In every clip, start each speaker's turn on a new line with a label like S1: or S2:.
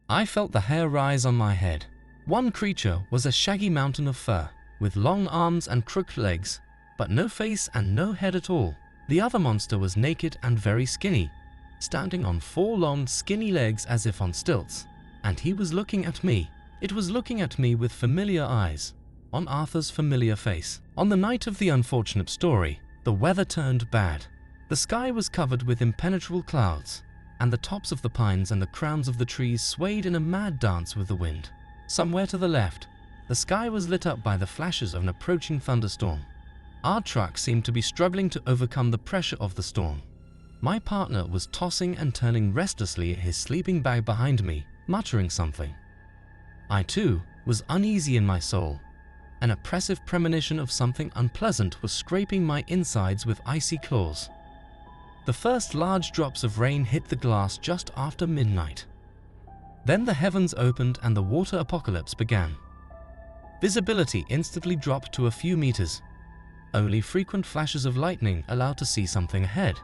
S1: I felt the hair rise on my head. One creature was a shaggy mountain of fur, with long arms and crooked legs, but no face and no head at all. The other monster was naked and very skinny, standing on 4 long, skinny legs as if on stilts, and he was looking at me. It was looking at me with familiar eyes, on Arthur's familiar face. On the night of the unfortunate story, the weather turned bad. The sky was covered with impenetrable clouds, and the tops of the pines and the crowns of the trees swayed in a mad dance with the wind. Somewhere to the left, the sky was lit up by the flashes of an approaching thunderstorm. Our truck seemed to be struggling to overcome the pressure of the storm. My partner was tossing and turning restlessly in his sleeping bag behind me, muttering something. I too was uneasy in my soul. An oppressive premonition of something unpleasant was scraping my insides with icy claws. The first large drops of rain hit the glass just after midnight. Then the heavens opened and the water apocalypse began. Visibility instantly dropped to a few meters. Only frequent flashes of lightning allowed to see something ahead.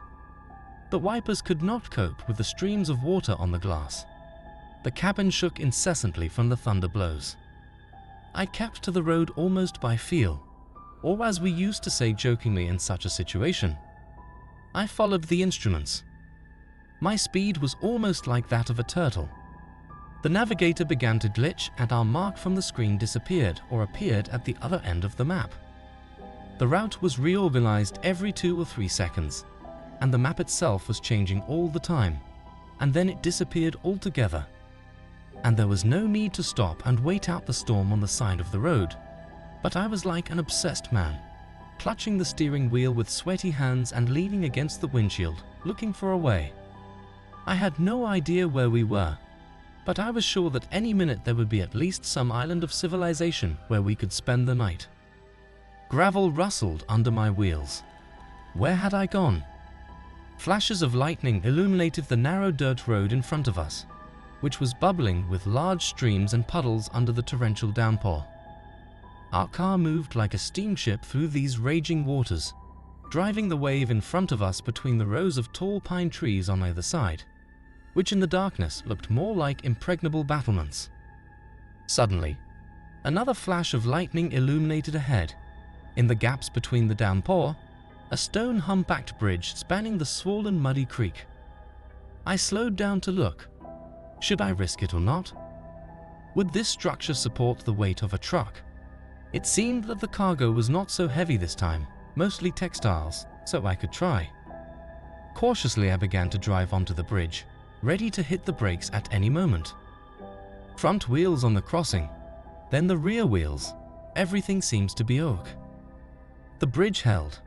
S1: The wipers could not cope with the streams of water on the glass. The cabin shook incessantly from the thunder blows. I kept to the road almost by feel, or as we used to say jokingly in such a situation, I followed the instruments. My speed was almost like that of a turtle. The navigator began to glitch and our mark from the screen disappeared or appeared at the other end of the map. The route was reorganized every 2 or 3 seconds, and the map itself was changing all the time, and then it disappeared altogether. And there was no need to stop and wait out the storm on the side of the road, but I was like an obsessed man, clutching the steering wheel with sweaty hands and leaning against the windshield, looking for a way. I had no idea where we were, but I was sure that any minute there would be at least some island of civilization where we could spend the night. Gravel rustled under my wheels. Where had I gone? Flashes of lightning illuminated the narrow dirt road in front of us, which was bubbling with large streams and puddles under the torrential downpour. Our car moved like a steamship through these raging waters, driving the wave in front of us between the rows of tall pine trees on either side, which in the darkness looked more like impregnable battlements. Suddenly, another flash of lightning illuminated ahead. In the gaps between the downpour, a stone humpbacked bridge spanning the swollen muddy creek. I slowed down to look. Should I risk it or not? Would this structure support the weight of a truck? It seemed that the cargo was not so heavy this time, mostly textiles, so I could try. Cautiously I began to drive onto the bridge, ready to hit the brakes at any moment. Front wheels on the crossing, then the rear wheels. Everything seems to be oak. The bridge held.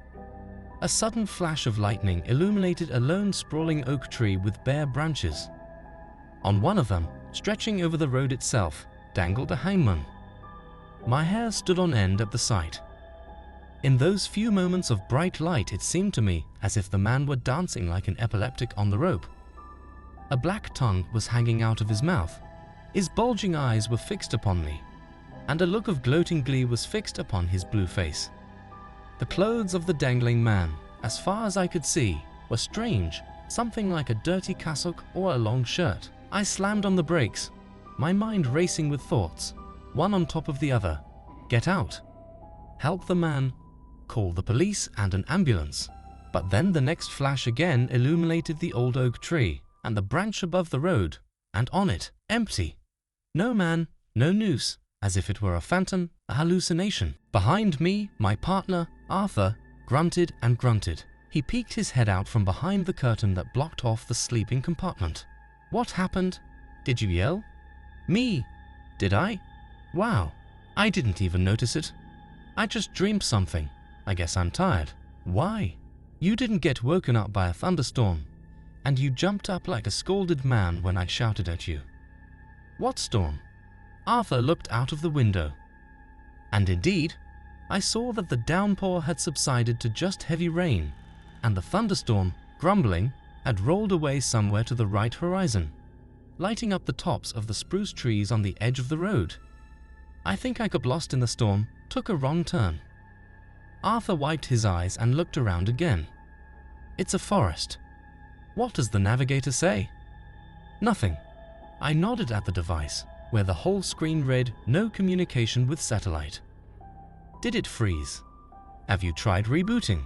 S1: A sudden flash of lightning illuminated a lone sprawling oak tree with bare branches. On one of them, stretching over the road itself, dangled a hangman. My hair stood on end at the sight. In those few moments of bright light, it seemed to me as if the man were dancing like an epileptic on the rope. A black tongue was hanging out of his mouth. His bulging eyes were fixed upon me, and a look of gloating glee was fixed upon his blue face. The clothes of the dangling man, as far as I could see, were strange, something like a dirty cassock or a long shirt. I slammed on the brakes, my mind racing with thoughts, one on top of the other. Get out. Help the man. Call the police and an ambulance. But then the next flash again illuminated the old oak tree and the branch above the road, and on it, empty. No man, no noose, as if it were a phantom, a hallucination. Behind me, my partner, Arthur, grunted and grunted. He peeked his head out from behind the curtain that blocked off the sleeping compartment. What happened? Did you yell? Me? Did I? Wow, I didn't even notice it. I just dreamed something. I guess I'm tired. Why? You didn't get woken up by a thunderstorm, and you jumped up like a scalded man when I shouted at you. What storm? Arthur looked out of the window. And indeed, I saw that the downpour had subsided to just heavy rain, and the thunderstorm, grumbling, had rolled away somewhere to the right horizon, lighting up the tops of the spruce trees on the edge of the road. I think I got lost in the storm, took a wrong turn. Arthur wiped his eyes and looked around again. It's a forest. What does the navigator say? Nothing. I nodded at the device, where the whole screen read "No communication with satellite." Did it freeze? Have you tried rebooting?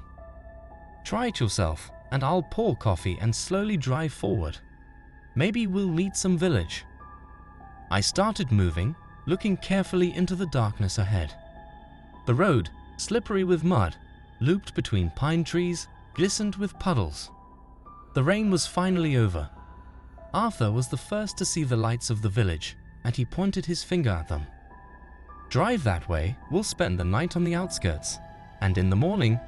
S1: Try it yourself, and I'll pour coffee and slowly drive forward. Maybe we'll meet some village. I started moving, looking carefully into the darkness ahead. The road, slippery with mud, looped between pine trees, glistened with puddles. The rain was finally over. Arthur was the first to see the lights of the village, and he pointed his finger at them. Drive that way, we'll spend the night on the outskirts, and in the morning,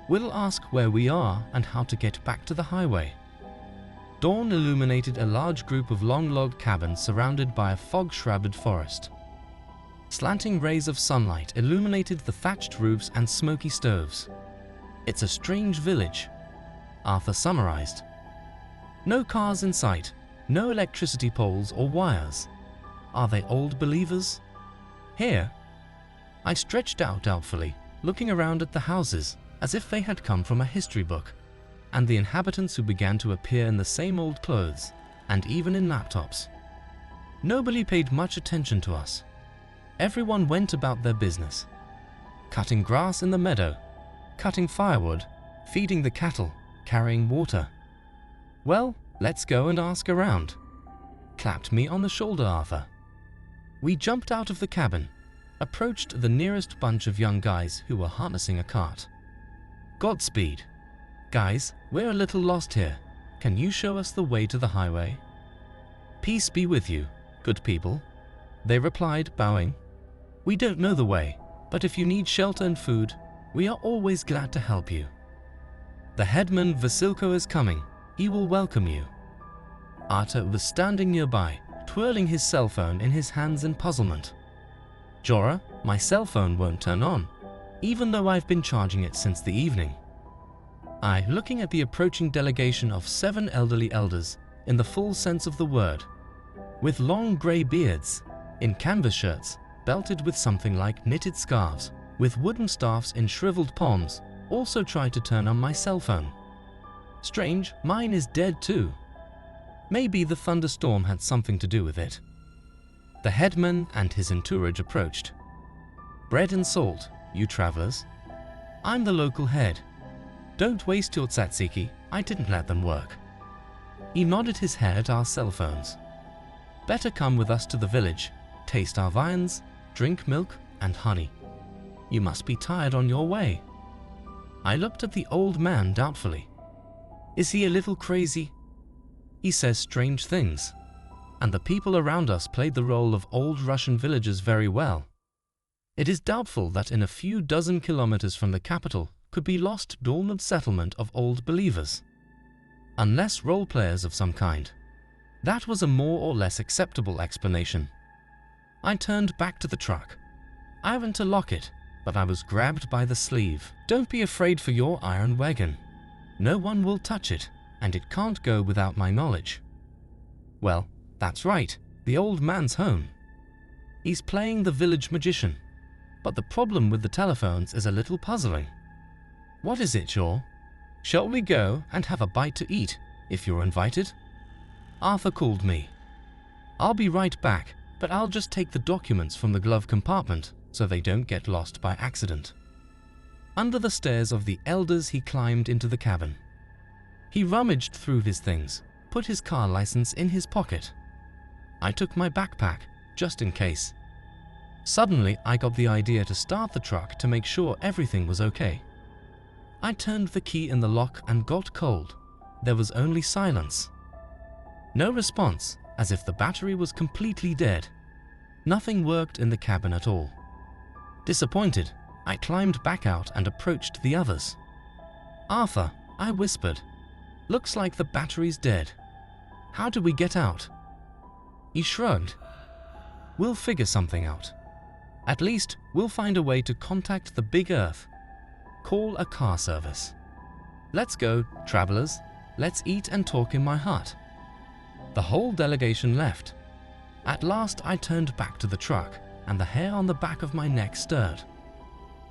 S1: we'll ask where we are and how to get back to the highway. Dawn illuminated a large group of long log cabins surrounded by a fog-shrouded forest. Slanting rays of sunlight illuminated the thatched roofs and smoky stoves. It's a strange village, Arthur summarized. No cars in sight, no electricity poles or wires. Are they old believers? Here? I stretched out doubtfully, looking around at the houses as if they had come from a history book, and the inhabitants who began to appear in the same old clothes, and even in laptops. Nobody paid much attention to us. Everyone went about their business. Cutting grass in the meadow, cutting firewood, feeding the cattle, carrying water. Well, let's go and ask around. Clapped me on the shoulder, Arthur. We jumped out of the cabin, approached the nearest bunch of young guys who were harnessing a cart. Godspeed. Guys, we're a little lost here. Can you show us the way to the highway? Peace be with you, good people, they replied, bowing. We don't know the way, but if you need shelter and food, we are always glad to help you. The headman Vasilko is coming. He will welcome you. Arthur was standing nearby, twirling his cell phone in his hands in puzzlement. Jorah, my cell phone won't turn on, even though I've been charging it since the evening. I, looking at the approaching delegation of 7 elderly elders, in the full sense of the word, with long grey beards, in canvas shirts, belted with something like knitted scarves, with wooden staffs in shriveled palms, also tried to turn on my cell phone. Strange, mine is dead too. Maybe the thunderstorm had something to do with it. The headman and his entourage approached. Bread and salt, you travelers. I'm the local head. Don't waste your tzatziki, I didn't let them work. He nodded his head at our cell phones. Better come with us to the village, taste our viands, drink milk and honey. You must be tired on your way. I looked at the old man doubtfully. Is he a little crazy? He says strange things, and the people around us played the role of old Russian villagers very well. It is doubtful that in a few dozen kilometers from the capital could be lost dormant settlement of old believers. Unless role players of some kind. That was a more or less acceptable explanation. I turned back to the truck. I went to lock it, but I was grabbed by the sleeve. Don't be afraid for your iron wagon. No one will touch it, and it can't go without my knowledge. Well, that's right, the old man's home. He's playing the village magician, but the problem with the telephones is a little puzzling. What is it, Shaw? Shall we go and have a bite to eat, if you're invited? Arthur called me. I'll be right back, but I'll just take the documents from the glove compartment so they don't get lost by accident. Under the stairs of the elders, he climbed into the cabin. He rummaged through his things, put his car license in his pocket. I took my backpack, just in case. Suddenly, I got the idea to start the truck to make sure everything was okay. I turned the key in the lock and got cold. There was only silence. No response, as if the battery was completely dead. Nothing worked in the cabin at all. Disappointed, I climbed back out and approached the others. Arthur, I whispered. Looks like the battery's dead. How do we get out? He shrugged. We'll figure something out. At least, we'll find a way to contact the big Earth. Call a car service. Let's go, travelers. Let's eat and talk in my hut. The whole delegation left. At last, I turned back to the truck, and the hair on the back of my neck stirred.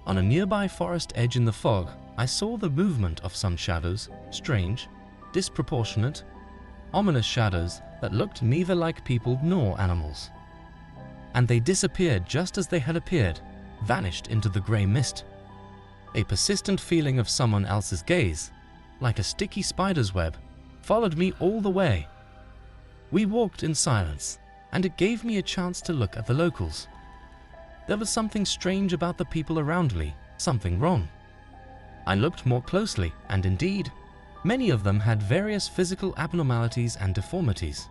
S1: On a nearby forest edge in the fog, I saw the movement of some shadows, strange, disproportionate. ominous shadows that looked neither like people nor animals. And they disappeared just as they had appeared, vanished into the grey mist. A persistent feeling of someone else's gaze, like a sticky spider's web, followed me all the way. We walked in silence, and it gave me a chance to look at the locals. There was something strange about the people around me, something wrong. I looked more closely, and indeed, many of them had various physical abnormalities and deformities.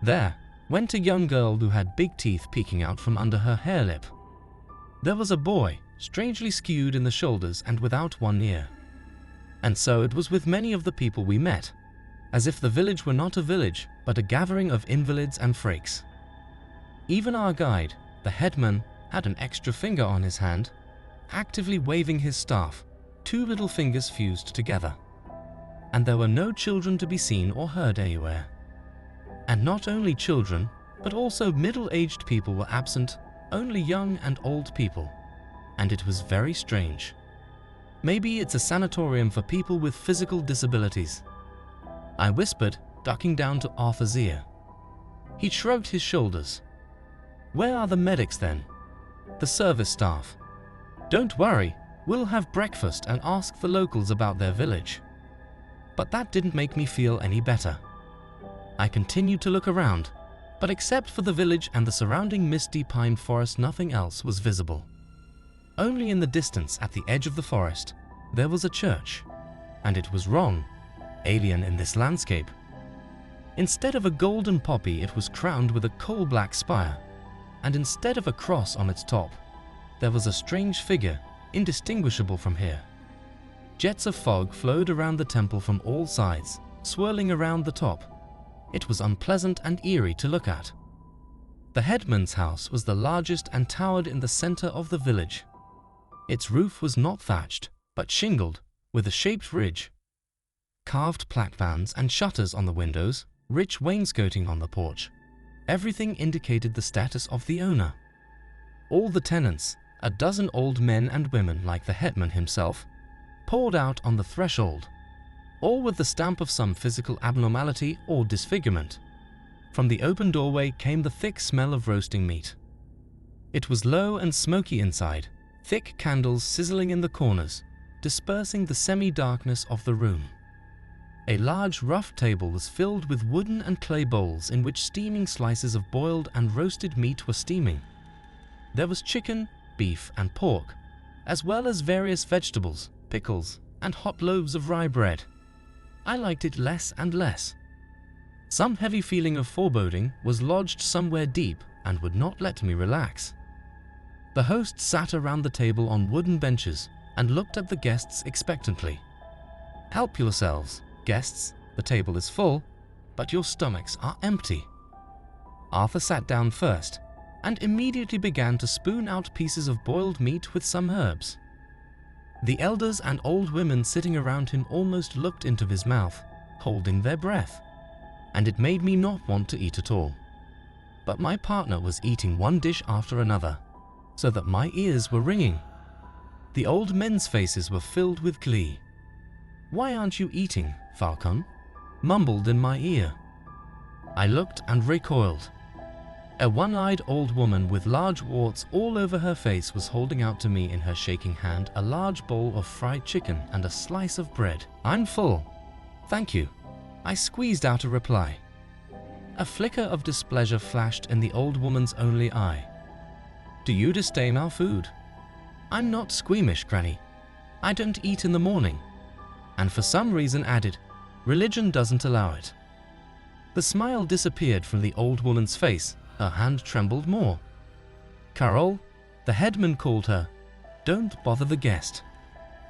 S1: There went a young girl who had big teeth peeking out from under her hair lip. There was a boy, strangely skewed in the shoulders and without one ear. And so it was with many of the people we met, as if the village were not a village, but a gathering of invalids and freaks. Even our guide, the headman, had an extra finger on his hand, actively waving his staff, 2 little fingers fused together. And there were no children to be seen or heard anywhere. And not only children, but also middle-aged people were absent, only young and old people. And it was very strange. Maybe it's a sanatorium for people with physical disabilities. I whispered, ducking down to Arthur's ear. He shrugged his shoulders. Where are the medics then? The service staff. Don't worry, we'll have breakfast and ask the locals about their village. But that didn't make me feel any better. I continued to look around, but except for the village and the surrounding misty pine forest, nothing else was visible. Only in the distance, at the edge of the forest, there was a church, and it was wrong, alien in this landscape. Instead of a golden poppy, it was crowned with a coal-black spire, and instead of a cross on its top, there was a strange figure, indistinguishable from here. Jets of fog flowed around the temple from all sides, swirling around the top. It was unpleasant and eerie to look at. The headman's house was the largest and towered in the center of the village. Its roof was not thatched, but shingled, with a shaped ridge. Carved plaque-bands and shutters on the windows, rich wainscoting on the porch. Everything indicated the status of the owner. All the tenants, a dozen old men and women like the headman himself, poured out on the threshold, all with the stamp of some physical abnormality or disfigurement. From the open doorway came the thick smell of roasting meat. It was low and smoky inside, thick candles sizzling in the corners, dispersing the semi-darkness of the room. A large rough table was filled with wooden and clay bowls in which steaming slices of boiled and roasted meat were steaming. There was chicken, beef and pork, as well as various vegetables, pickles, and hot loaves of rye bread. I liked it less and less. Some heavy feeling of foreboding was lodged somewhere deep and would not let me relax. The host sat around the table on wooden benches and looked at the guests expectantly. Help yourselves, guests, the table is full, but your stomachs are empty. Arthur sat down first and immediately began to spoon out pieces of boiled meat with some herbs. The elders and old women sitting around him almost looked into his mouth, holding their breath, and it made me not want to eat at all. But my partner was eating one dish after another, so that my ears were ringing. The old men's faces were filled with glee. "Why aren't you eating, Falcon?" mumbled in my ear. I looked and recoiled. A one-eyed old woman with large warts all over her face was holding out to me in her shaking hand a large bowl of fried chicken and a slice of bread. "I'm full, thank you," I squeezed out a reply. A flicker of displeasure flashed in the old woman's only eye. "Do you disdain our food?" "I'm not squeamish, Granny. I don't eat in the morning." And for some reason added, "Religion doesn't allow it." The smile disappeared from the old woman's face. Her hand trembled more. "Carol," the headman called her, "don't bother the guest.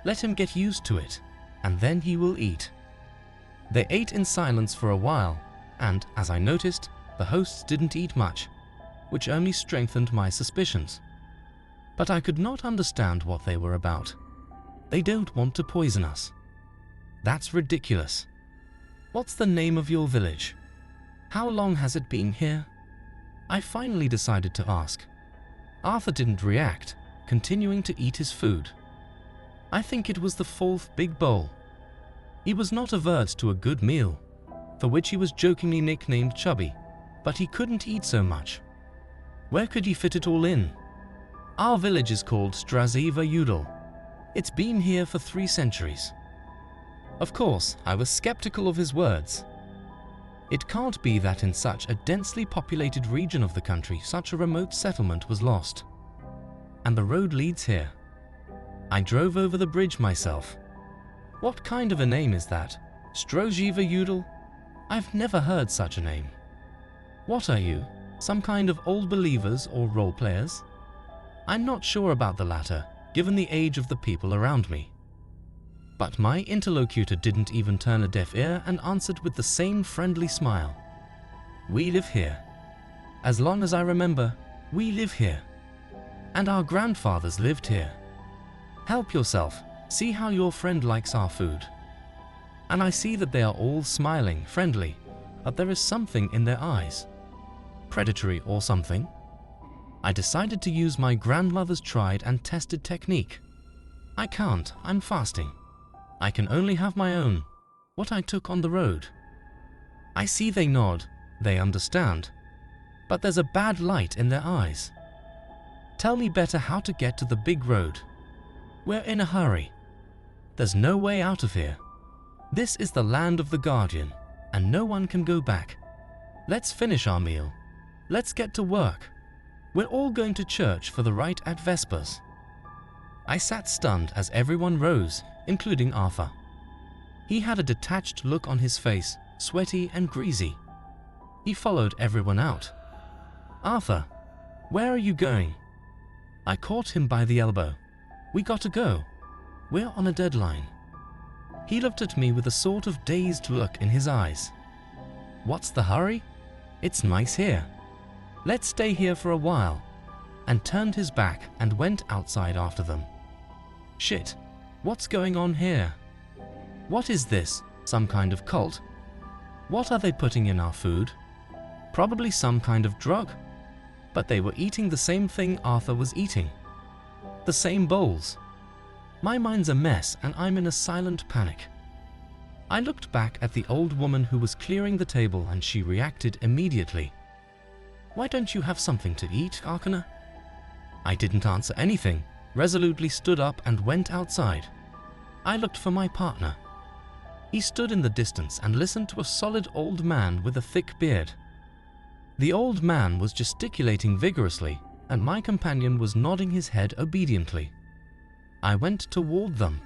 S1: Let him get used to it, and then he will eat." They ate in silence for a while, and, as I noticed, the hosts didn't eat much, which only strengthened my suspicions. But I could not understand what they were about. They don't want to poison us. That's ridiculous. What's the name of your village? How long has it been here? I finally decided to ask. Arthur didn't react, continuing to eat his food. I think it was the 4th big bowl. He was not averse to a good meal. for which he was jokingly nicknamed Chubby, but he couldn't eat so much. Where could he fit it all in? Our village is called Unveiled. It's been here for 3 centuries. Of course, I was skeptical of his words. It can't be that in such a densely populated region of the country such a remote settlement was lost. And the road leads here. I drove over the bridge myself. What kind of a name is that? Unveiled? I've never heard such a name. What are you? Some kind of old believers or role players? I'm not sure about the latter, given the age of the people around me. But my interlocutor didn't even turn a deaf ear and answered with the same friendly smile. We live here. As long as I remember, we live here. And our grandfathers lived here. Help yourself. See how your friend likes our food. And I see that they are all smiling, friendly, but there is something in their eyes. Predatory or something. I decided to use my grandmother's tried and tested technique. I can't, I'm fasting. I can only have my own, what I took on the road. I see they nod, they understand, but there's a bad light in their eyes. Tell me better how to get to the big road. We're in a hurry. There's no way out of here. This is the land of the Guardian, and no one can go back. Let's finish our meal. Let's get to work. We're all going to church for the rite at Vespers. I sat stunned as everyone rose, including Arthur. He had a detached look on his face, sweaty and greasy. He followed everyone out. Arthur, where are you going? I caught him by the elbow. We got to go. We're on a deadline. He looked at me with a sort of dazed look in his eyes. What's the hurry? It's nice here. Let's stay here for a while, and turned his back and went outside after them. Shit, what's going on here? What is this, some kind of cult? What are they putting in our food? Probably some kind of drug. But they were eating the same thing Arthur was eating. The same bowls. My mind's a mess and I'm in a silent panic. I looked back at the old woman who was clearing the table and she reacted immediately. Why don't you have something to eat, Arcana? I didn't answer anything, resolutely stood up and went outside. I looked for my partner. He stood in the distance and listened to a solid old man with a thick beard. The old man was gesticulating vigorously, and my companion was nodding his head obediently. I went toward them.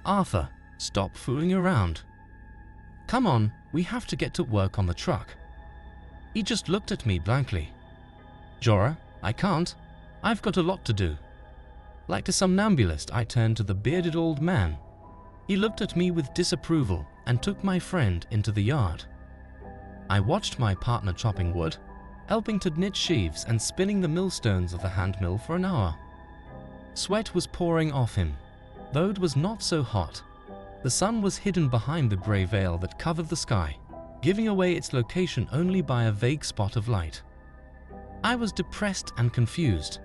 S1: Arthur, stop fooling around. Come on, we have to get to work on the truck. He just looked at me blankly. Jorah, I can't. I've got a lot to do. Like a somnambulist, I turned to the bearded old man. He looked at me with disapproval and took my friend into the yard. I watched my partner chopping wood, helping to knit sheaves and spinning the millstones of the hand mill for an hour. Sweat was pouring off him, though it was not so hot. The sun was hidden behind the grey veil that covered the sky, giving away its location only by a vague spot of light. I was depressed and confused,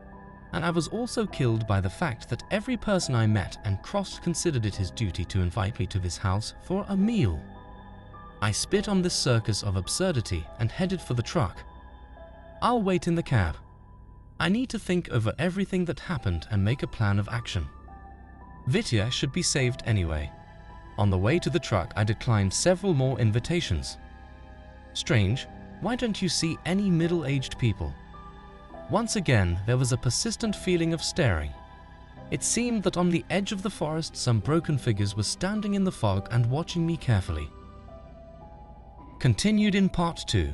S1: and I was also killed by the fact that every person I met and crossed considered it his duty to invite me to this house for a meal. I spit on this circus of absurdity and headed for the truck. I'll wait in the cab. I need to think over everything that happened and make a plan of action. Vitya should be saved anyway. On the way to the truck, I declined several more invitations. Strange, why don't you see any middle-aged people? Once again, there was a persistent feeling of staring. It seemed that on the edge of the forest, some broken figures were standing in the fog and watching me carefully. Continued in Part 2.